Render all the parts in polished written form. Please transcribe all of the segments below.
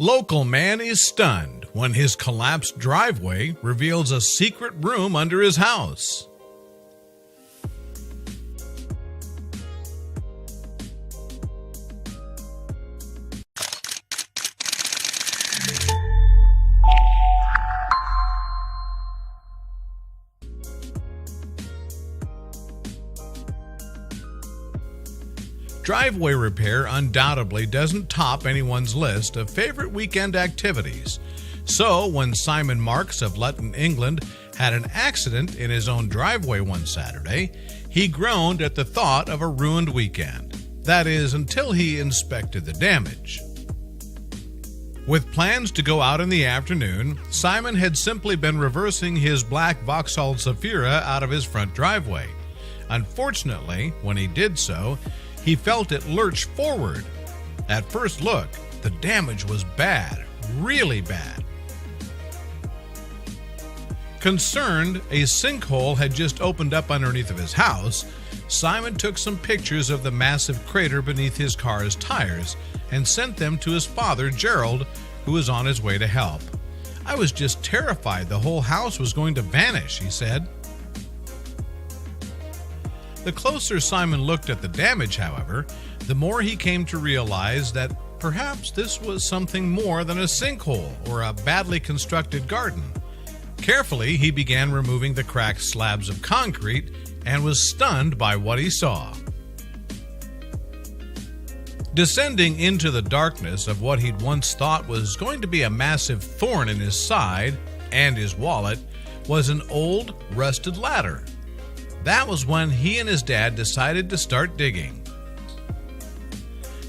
Local man is stunned when his collapsed driveway reveals a secret room under his house. Driveway repair undoubtedly doesn't top anyone's list of favorite weekend activities. So, when Simon Marks of Luton, England, had an accident in his own driveway one Saturday, he groaned at the thought of a ruined weekend. That is, until he inspected the damage. With plans to go out in the afternoon, Simon had simply been reversing his black Vauxhall Zafira out of his front driveway. Unfortunately, when he did so, he felt it lurch forward. At first look, the damage was bad, really bad. Concerned a sinkhole had just opened up underneath of his house, Simon took some pictures of the massive crater beneath his car's tires and sent them to his father, Gerald, who was on his way to help. "I was just terrified the whole house was going to vanish," he said. The closer Simon looked at the damage, however, the more he came to realize that perhaps this was something more than a sinkhole or a badly constructed garden. Carefully, he began removing the cracked slabs of concrete and was stunned by what he saw. Descending into the darkness of what he'd once thought was going to be a massive thorn in his side and his wallet was an old, rusted ladder. That was when he and his dad decided to start digging.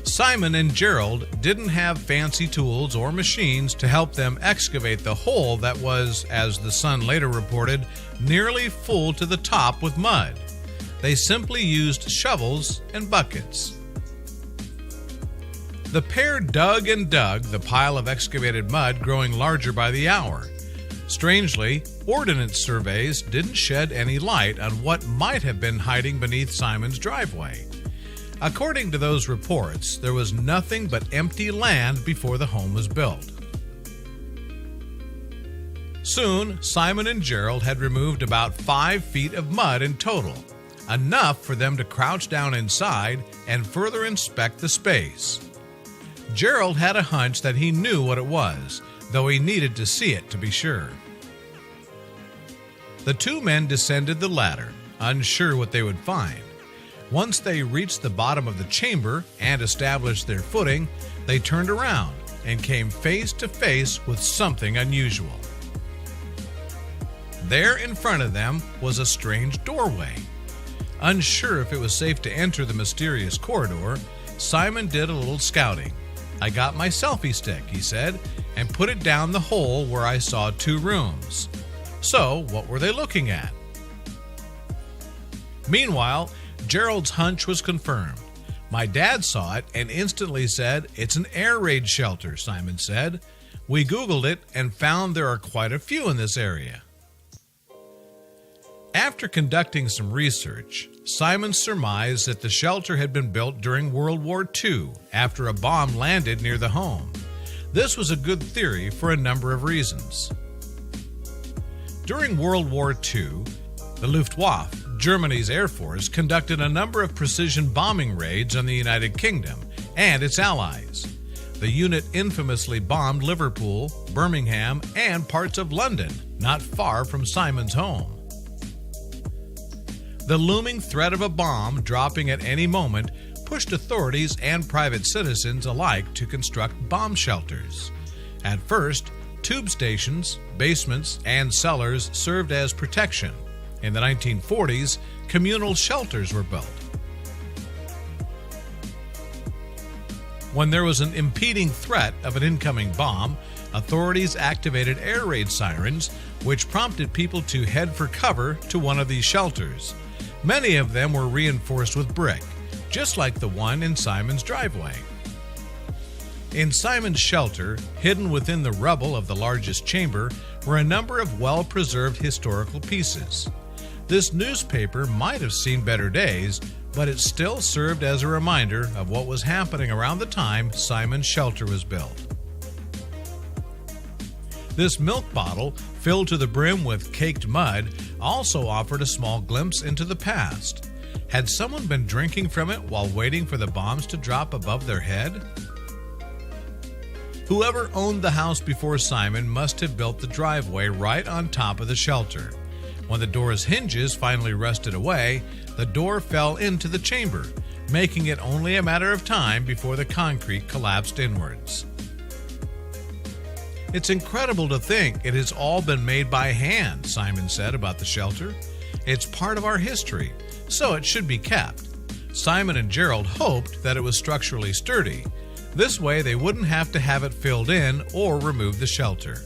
Simon and Gerald didn't have fancy tools or machines to help them excavate the hole that was, as the Sun later reported, nearly full to the top with mud. They simply used shovels and buckets. The pair dug and dug, the pile of excavated mud growing larger by the hour. Strangely, ordnance surveys didn't shed any light on what might have been hiding beneath Simon's driveway. According to those reports, there was nothing but empty land before the home was built. Soon, Simon and Gerald had removed about 5 feet of mud in total, enough for them to crouch down inside and further inspect the space. Gerald had a hunch that he knew what it was, though he needed to see it to be sure. The two men descended the ladder, unsure what they would find. Once they reached the bottom of the chamber and established their footing, they turned around and came face to face with something unusual. There in front of them was a strange doorway. Unsure if it was safe to enter the mysterious corridor, Simon did a little scouting. "I got my selfie stick," he said, and put it down the hole where I saw 2 rooms. So, what were they looking at? Meanwhile, Gerald's hunch was confirmed. "My dad saw it and instantly said, 'It's an air raid shelter,'" Simon said. "We Googled it and found there are quite a few in this area." After conducting some research, Simon surmised that the shelter had been built during World War II after a bomb landed near the home. This was a good theory for a number of reasons. During World War II, the Luftwaffe, Germany's Air Force, conducted a number of precision bombing raids on the United Kingdom and its allies. The unit infamously bombed Liverpool, Birmingham, and parts of London, not far from Simon's home. The looming threat of a bomb dropping at any moment pushed authorities and private citizens alike to construct bomb shelters. At first, tube stations, basements, and cellars served as protection. In the 1940s, communal shelters were built. When there was an impending threat of an incoming bomb, authorities activated air raid sirens, which prompted people to head for cover to one of these shelters. Many of them were reinforced with brick, just like the one in Simon's driveway. In Simon's shelter, hidden within the rubble of the largest chamber, were a number of well-preserved historical pieces. This newspaper might have seen better days, but it still served as a reminder of what was happening around the time Simon's shelter was built. This milk bottle, filled to the brim with caked mud, also offered a small glimpse into the past. Had someone been drinking from it while waiting for the bombs to drop above their head? Whoever owned the house before Simon must have built the driveway right on top of the shelter. When the door's hinges finally rusted away, the door fell into the chamber, making it only a matter of time before the concrete collapsed inwards. It's incredible to think it has all been made by hand, Simon said about the shelter. It's part of our history, so it should be kept. Simon and Gerald hoped that it was structurally sturdy. This way they wouldn't have to have it filled in or remove the shelter.